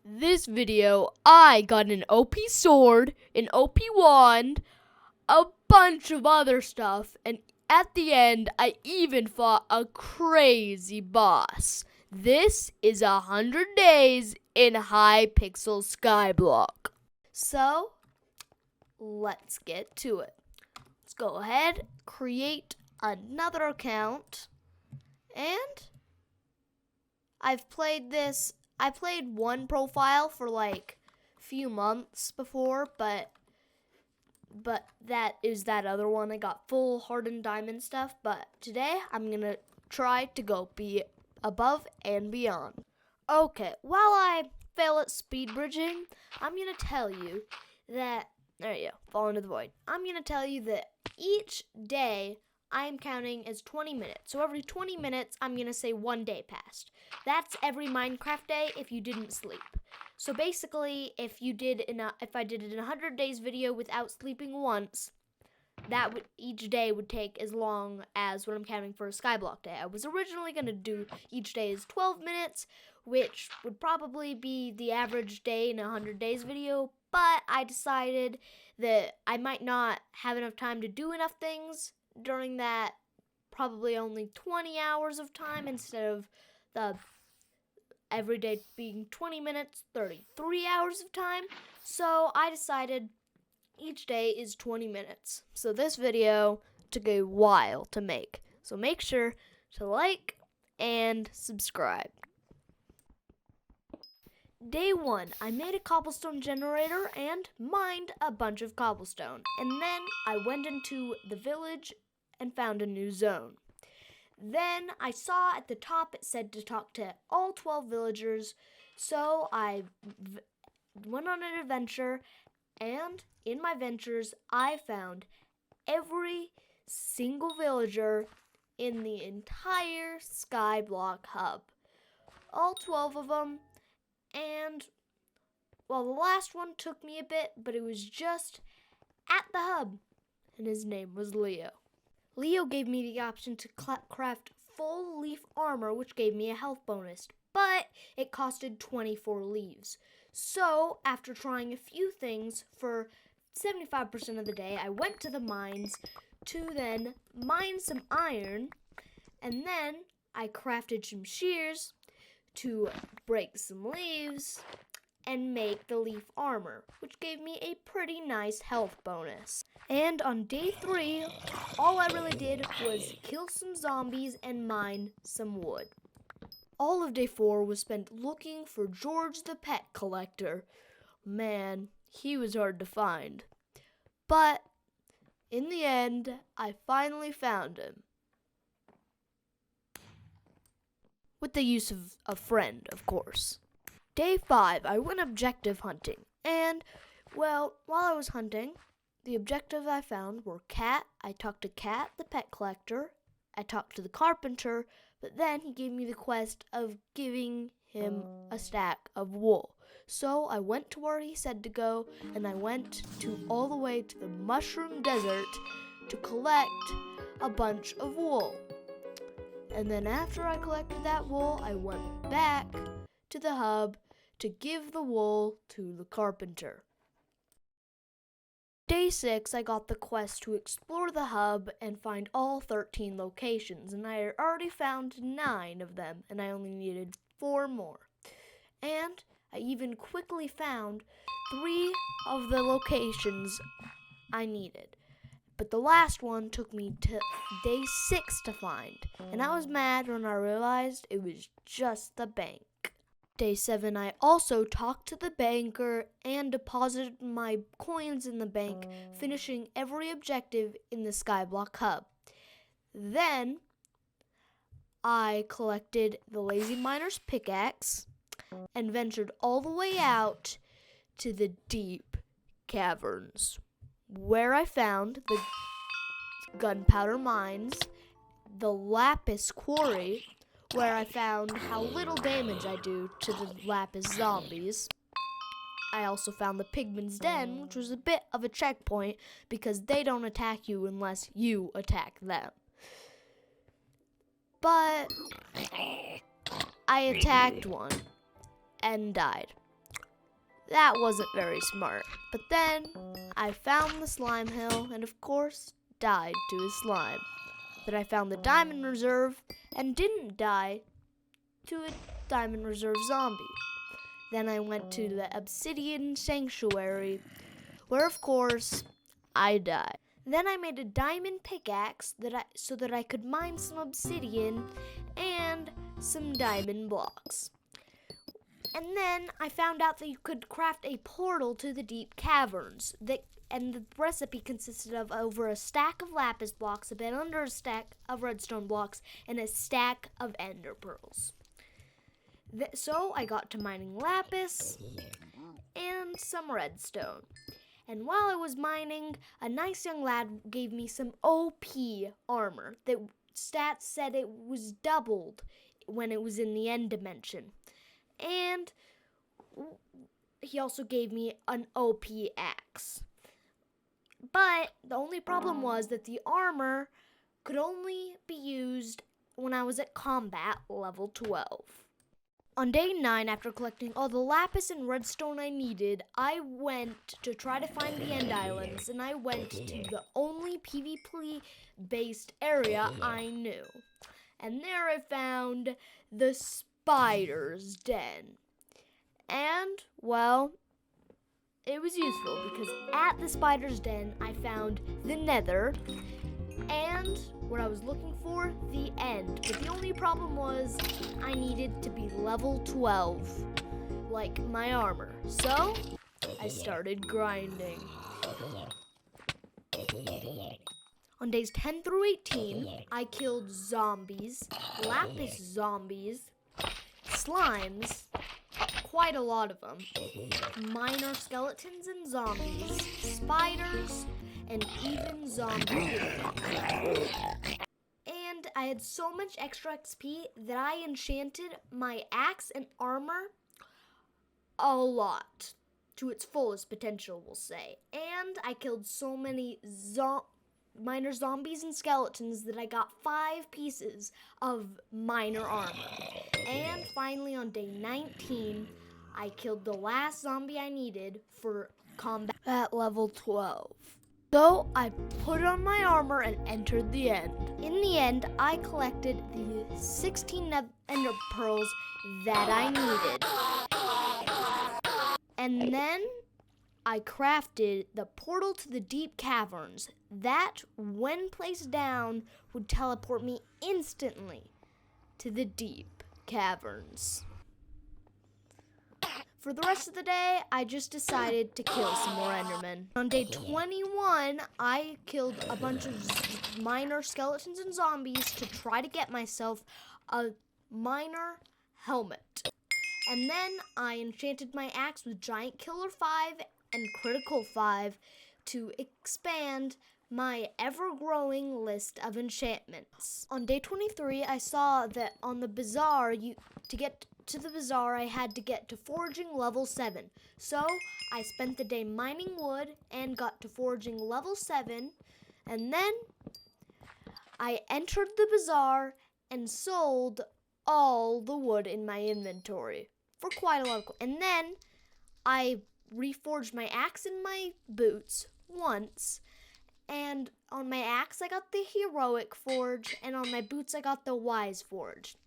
this video, I got an OP sword, an OP wand, a bunch of other stuff, and at the end, I even fought a crazy boss. This is 100 days in Hypixel Skyblock. So, let's get to it. Let's go ahead, create another account, and I played one profile for like a few months before, but that is that other one. I got full hardened diamond stuff, but today I'm gonna try to go be above and beyond. Okay, while I fail at speed bridging, I'm gonna tell you that there you go, fall into the void. I'm gonna tell you that each day I'm counting as 20 minutes. So every 20 minutes, I'm gonna say 1 day passed. That's every Minecraft day if you didn't sleep. So basically, if I did it in a 100 days video without sleeping once, each day would take as long as what I'm counting for a Skyblock day. I was originally gonna do each day as 12 minutes, which would probably be the average day in a 100 days video, but I decided that I might not have enough time to do enough things during that probably only 20 hours of time instead of the every day being 20 minutes, 33 hours of time. So I decided each day is 20 minutes. So this video took a while to make. So make sure to like and subscribe. Day 1, I made a cobblestone generator and mined a bunch of cobblestone. And then I went into the village and found a new zone. Then I saw at the top it said to talk to all 12 villagers, so I went on an adventure, and in my ventures I found every single villager in the entire Skyblock hub. All 12 of them, and well, the last one took me a bit, but it was just at the hub, and his name was Leo. Leo gave me the option to craft full leaf armor, which gave me a health bonus, but it costed 24 leaves. So, after trying a few things for 75% of the day, I went to the mines to then mine some iron, and then I crafted some shears to break some leaves and make the leaf armor, which gave me a pretty nice health bonus. And on day 3, all I really did was kill some zombies and mine some wood. All of day 4 was spent looking for George the pet collector. Man, he was hard to find. But in the end, I finally found him. With the use of a friend, of course. Day 5, I went objective hunting, and, well, while I was hunting, the objectives I found were Cat. I talked to Cat, the pet collector. I talked to the carpenter, but then he gave me the quest of giving him a stack of wool. So I went to where he said to go, and I went all the way to the Mushroom Desert to collect a bunch of wool. And then after I collected that wool, I went back to the hub to give the wool to the carpenter. Day 6, I got the quest to explore the hub and find all 13 locations, and I had already found 9 of them, and I only needed 4 more. And I even quickly found 3 of the locations I needed. But the last one took me to day 6 to find, and I was mad when I realized it was just the bank. Day 7, I also talked to the banker and deposited my coins in the bank, finishing every objective in the Skyblock hub. Then, I collected the Lazy Miner's pickaxe and ventured all the way out to the deep caverns, where I found the gunpowder mines, the lapis quarry, where I found how little damage I do to the lapis zombies. I also found the pigman's den, which was a bit of a checkpoint because they don't attack you unless you attack them. But I attacked one and died. That wasn't very smart. But then I found the slime hill and of course died to a slime. Then I found the diamond reserve and didn't die to a diamond reserve zombie. Then I went to the obsidian sanctuary where of course I died. Then I made a diamond pickaxe so that I could mine some obsidian and some diamond blocks. And then I found out that you could craft a portal to the deep caverns. And the recipe consisted of over a stack of lapis blocks, a bit under a stack of redstone blocks, and a stack of ender pearls. So I got to mining lapis and some redstone. And while I was mining, a nice young lad gave me some OP armor that stats said it was doubled when it was in the end dimension. And he also gave me an OP axe. But the only problem was that the armor could only be used when I was at combat level 12. On day 9, after collecting all the lapis and redstone I needed, I went to try to find the End Islands, and I went to the only PvP-based area I knew. And there I found the Spider's Den. And, well, it was useful because at the Spider's Den, I found the Nether and what I was looking for, the End. But the only problem was I needed to be level 12, like my armor. So I started grinding. On days 10 through 18, I killed zombies, lapis zombies, slimes, quite a lot of them, minor skeletons and zombies, spiders, and even zombies. And I had so much extra XP that I enchanted my axe and armor a lot, to its fullest potential, we'll say. And I killed so many minor zombies and skeletons that I got 5 pieces of minor armor. And finally on day 19, I killed the last zombie I needed for combat at level 12. So I put on my armor and entered the end. In the end, I collected the 16 ender pearls that I needed. And then I crafted the portal to the deep caverns that, when placed down, would teleport me instantly to the deep caverns. For the rest of the day, I just decided to kill some more Endermen. On day 21, I killed a bunch of minor skeletons and zombies to try to get myself a minor helmet. And then I enchanted my axe with Giant Killer 5 and Critical 5 to expand my ever-growing list of enchantments. On day 23, I saw that on the bazaar, to get to the bazaar, I had to get to foraging level 7. So I spent the day mining wood and got to foraging level 7. And then I entered the bazaar and sold all the wood in my inventory for quite a lot of. And then I reforged my axe and my boots once. And on my axe, I got the heroic forge. And on my boots, I got the wise forge.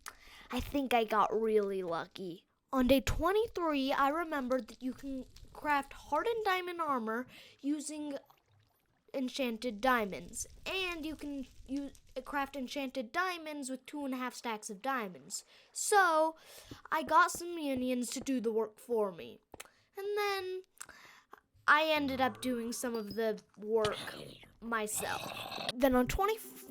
I think I got really lucky. On day 23, I remembered that you can craft hardened diamond armor using enchanted diamonds. And you can craft enchanted diamonds with 2.5 stacks of diamonds. So I got some minions to do the work for me. And then I ended up doing some of the work myself. Then on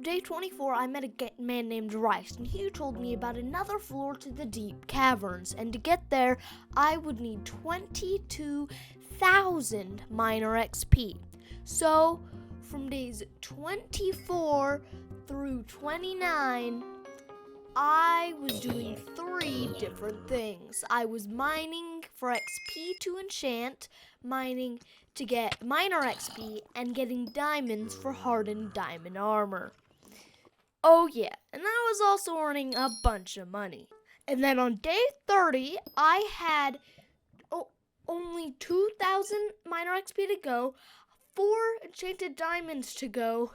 day 24, I met a man named Rice, and he told me about another floor to the deep caverns, and to get there, I would need 22,000 minor XP. So, from days 24 through 29, I was doing 3 different things. I was mining for XP to enchant, mining to get minor XP, and getting diamonds for hardened diamond armor. Oh yeah, and I was also earning a bunch of money. And then on day 30, I had only 2,000 minor XP to go, 4 enchanted diamonds to go,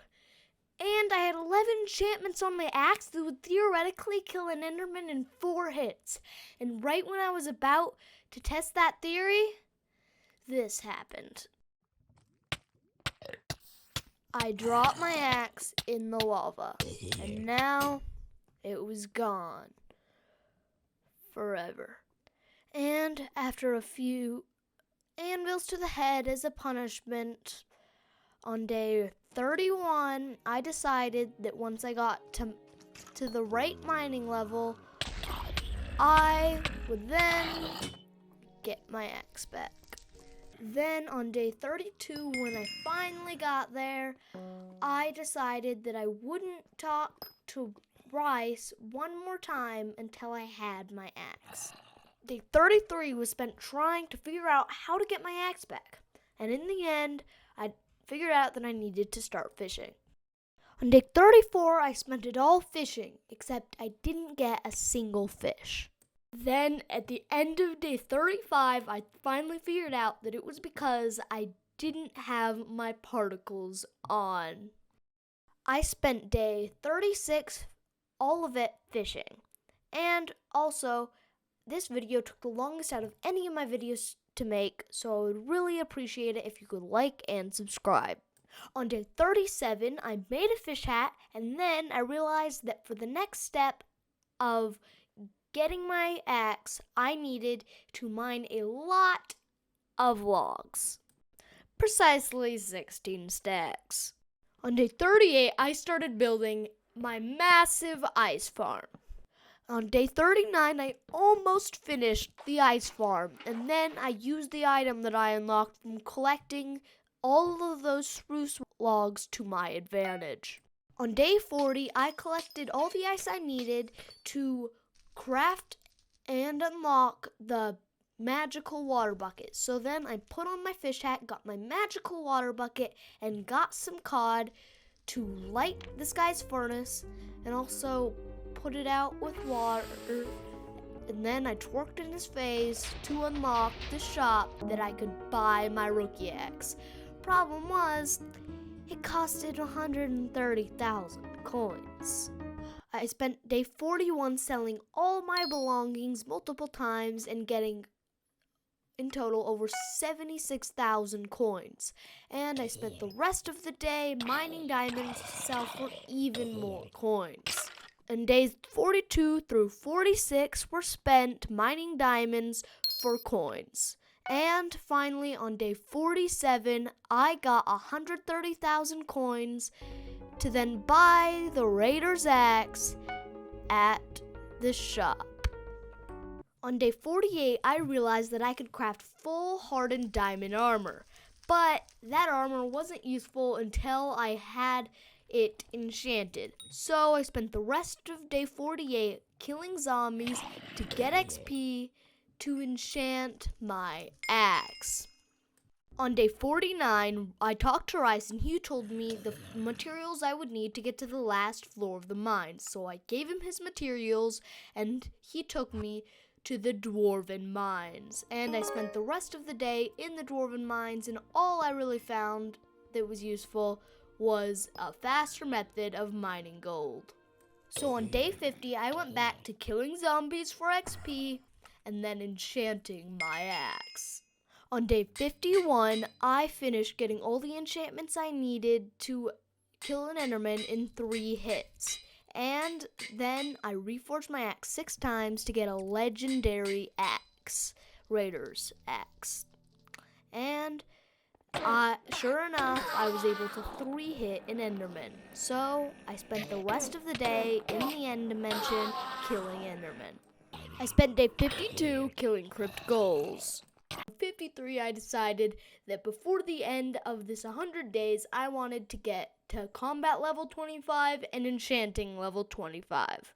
and I had 11 enchantments on my axe that would theoretically kill an Enderman in 4 hits. And right when I was about to test that theory, this happened. I dropped my axe in the lava, and now it was gone forever. And after a few anvils to the head as a punishment, on day 31, I decided that once I got to the right mining level, I would then get my axe back. Then on day 32, when I finally got there, I decided that I wouldn't talk to Bryce one more time until I had my axe. Day 33 was spent trying to figure out how to get my axe back. And in the end, I figured out that I needed to start fishing. On day 34, I spent it all fishing, except I didn't get a single fish. Then, at the end of day 35, I finally figured out that it was because I didn't have my particles on. I spent day 36, all of it fishing. And also, this video took the longest out of any of my videos to make, so I would really appreciate it if you could like and subscribe. On day 37, I made a fish hat, and then I realized that for the next step of getting my axe, I needed to mine a lot of logs. Precisely 16 stacks. On day 38, I started building my massive ice farm. On day 39, I almost finished the ice farm, and then I used the item that I unlocked from collecting all of those spruce logs to my advantage. On day 40, I collected all the ice I needed to craft and unlock the magical water bucket. So then I put on my fish hat, got my magical water bucket, and got some cod to light this guy's furnace, and also put it out with water. And then I twerked in his face to unlock the shop that I could buy my rookie axe. Problem was, it costed 130,000 coins. I spent day 41 selling all my belongings multiple times and getting in total over 76,000 coins. And I spent the rest of the day mining diamonds to sell for even more coins. And days 42 through 46 were spent mining diamonds for coins. And finally, on day 47, I got 130,000 coins to then buy the Raider's axe at the shop. On day 48, I realized that I could craft full hardened diamond armor, but that armor wasn't useful until I had it enchanted. So I spent the rest of day 48 killing zombies to get XP to enchant my axe. On day 49, I talked to Rice and he told me the materials I would need to get to the last floor of the mine. So I gave him his materials and he took me to the dwarven mines. And I spent the rest of the day in the dwarven mines, and all I really found that was useful was a faster method of mining gold. So on day 50, I went back to killing zombies for XP and then enchanting my axe. On day 51, I finished getting all the enchantments I needed to kill an Enderman in 3 hits. And then I reforged my axe 6 times to get a legendary axe, Raider's axe. And sure enough, I was able to 3-hit an Enderman. So I spent the rest of the day in the end dimension killing Enderman. I spent day 52 killing crypt ghouls. On 53, I decided that before the end of this 100 days, I wanted to get to combat level 25 and enchanting level 25.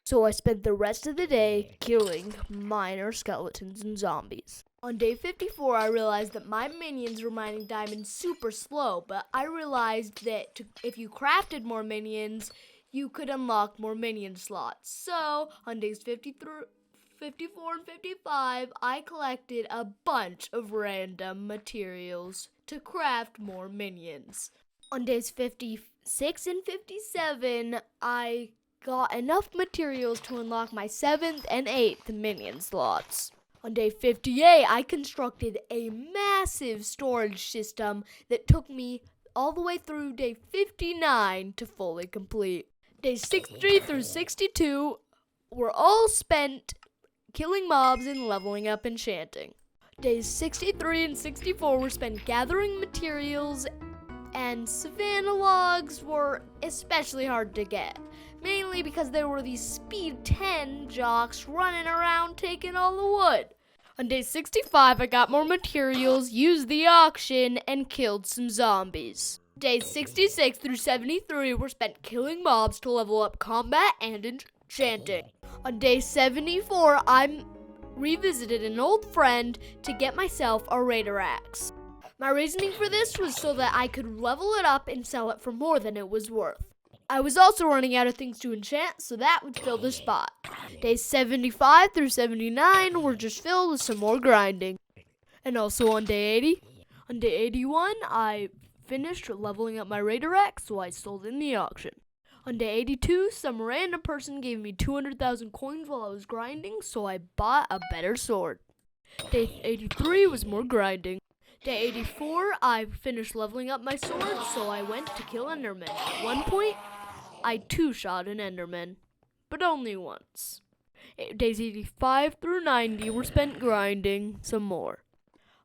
So I spent the rest of the day killing minor skeletons and zombies. On day 54, I realized that my minions were mining diamonds super slow, but I realized that if you crafted more minions, you could unlock more minion slots. So on days 53 54 and 55, I collected a bunch of random materials to craft more minions. On days 56 and 57, I got enough materials to unlock my 7th and 8th minion slots. On day 58, I constructed a massive storage system that took me all the way through day 59 to fully complete. Days 63 through 62 were all spent killing mobs and leveling up enchanting. Days 63 and 64 were spent gathering materials, and Savannah logs were especially hard to get, mainly because there were these speed 10 jocks running around taking all the wood. On day 65, I got more materials, used the auction, and killed some zombies. Days 66 through 73 were spent killing mobs to level up combat and enchanting. On day 74, I revisited an old friend to get myself a Raider axe. My reasoning for this was so that I could level it up and sell it for more than it was worth. I was also running out of things to enchant, so that would fill the spot. Days 75 through 79 were just filled with some more grinding. And also on day 81, I finished leveling up my Raider axe, so I sold it in the auction. On day 82, some random person gave me 200,000 coins while I was grinding, so I bought a better sword. Day 83 was more grinding. Day 84, I finished leveling up my sword, so I went to kill Endermen. At one point, I two-shot an Enderman, but only once. Days 85 through 90 were spent grinding some more.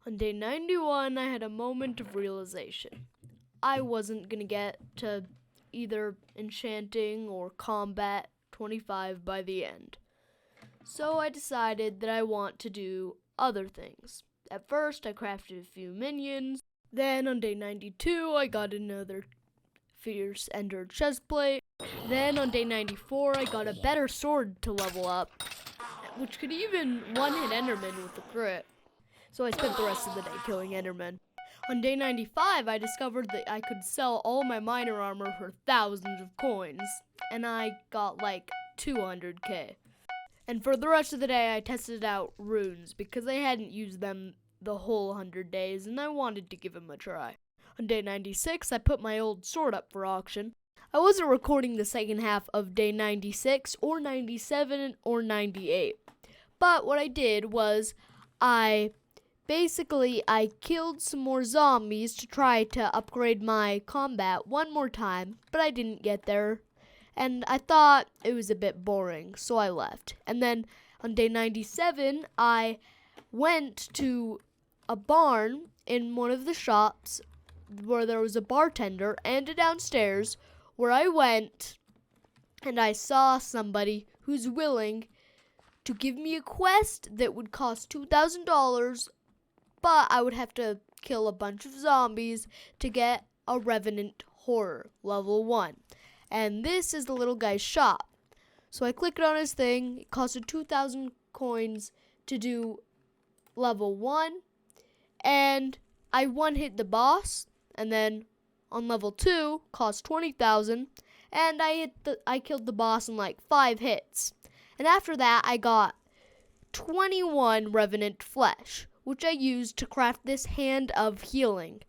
On day 91, I had a moment of realization. I wasn't going to get to either enchanting or combat 25 by the end. So I decided that I want to do other things. At first, I crafted a few minions. Then on day 92, I got another fierce ender chestplate. Then on day 94, I got a better sword to level up, which could even one-hit Enderman with a crit. So I spent the rest of the day killing Endermen. On day 95, I discovered that I could sell all my miner armor for thousands of coins, and I got like 200k. And for the rest of the day, I tested out runes because I hadn't used them the whole 100 days, and I wanted to give them a try. On day 96, I put my old sword up for auction. I wasn't recording the second half of day 96 or 97 or 98, but what I did was I killed some more zombies to try to upgrade my combat one more time, but I didn't get there. And I thought it was a bit boring, so I left. And then on day 97, I went to a barn in one of the shops where there was a bartender and a downstairs where I went and I saw somebody who's willing to give me a quest that would cost $2,000, but I would have to kill a bunch of zombies to get a Revenant Horror level 1. And this is the little guy's shop. So I clicked on his thing. It costed 2,000 coins to do level 1. And I one-hit the boss. And then on level 2, cost 20,000. And I killed the boss in like 5 hits. And after that, I got 21 Revenant Flesh, which I used to craft this Hand of Healing,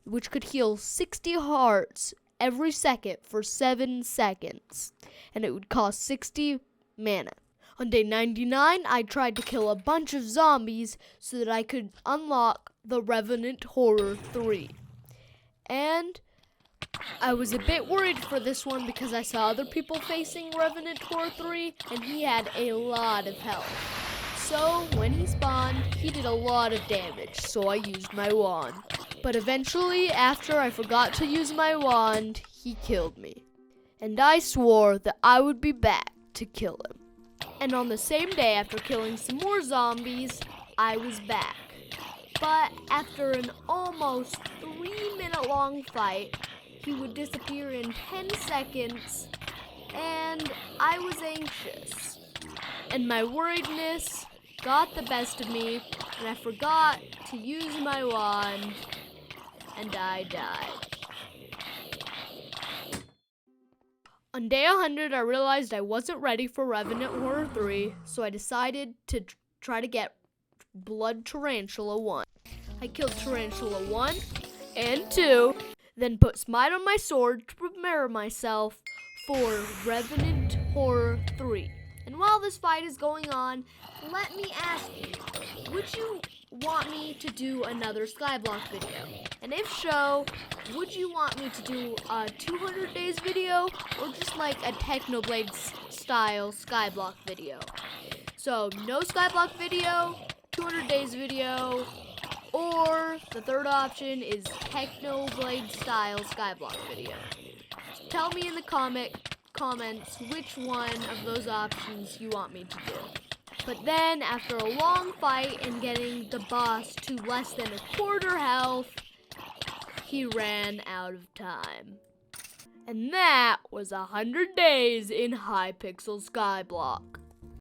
which could heal 60 hearts every second for 7 seconds, and it would cost 60 mana. On day 99, I tried to kill a bunch of zombies so that I could unlock the Revenant Horror 3. And I was a bit worried for this one because I saw other people facing Revenant Horror 3, and he had a lot of health. So when he spawned, he did a lot of damage, so I used my wand. But eventually, after I forgot to use my wand, he killed me. And I swore that I would be back to kill him. And on the same day, after killing some more zombies, I was back. But after an almost 3-minute long fight, he would disappear in 10 seconds, and I was anxious. And my worriedness got the best of me, and I forgot to use my wand, and I died. On day 100, I realized I wasn't ready for Revenant Horror 3, so I decided to try to get Blood Tarantula 1. I killed Tarantula 1 and 2, then put Smite on my sword to prepare myself for Revenant Horror 3. And while this fight is going on, let me ask you, would you want me to do another Skyblock video? And if so, would you want me to do a 200 days video or just like a Technoblade style Skyblock video? So no Skyblock video, 200 days video, or the third option is Technoblade style Skyblock video. So tell me in the comments which one of those options you want me to do. But then, after a long fight and getting the boss to less than a quarter health, he ran out of time. And that was 100 days in Hypixel Skyblock.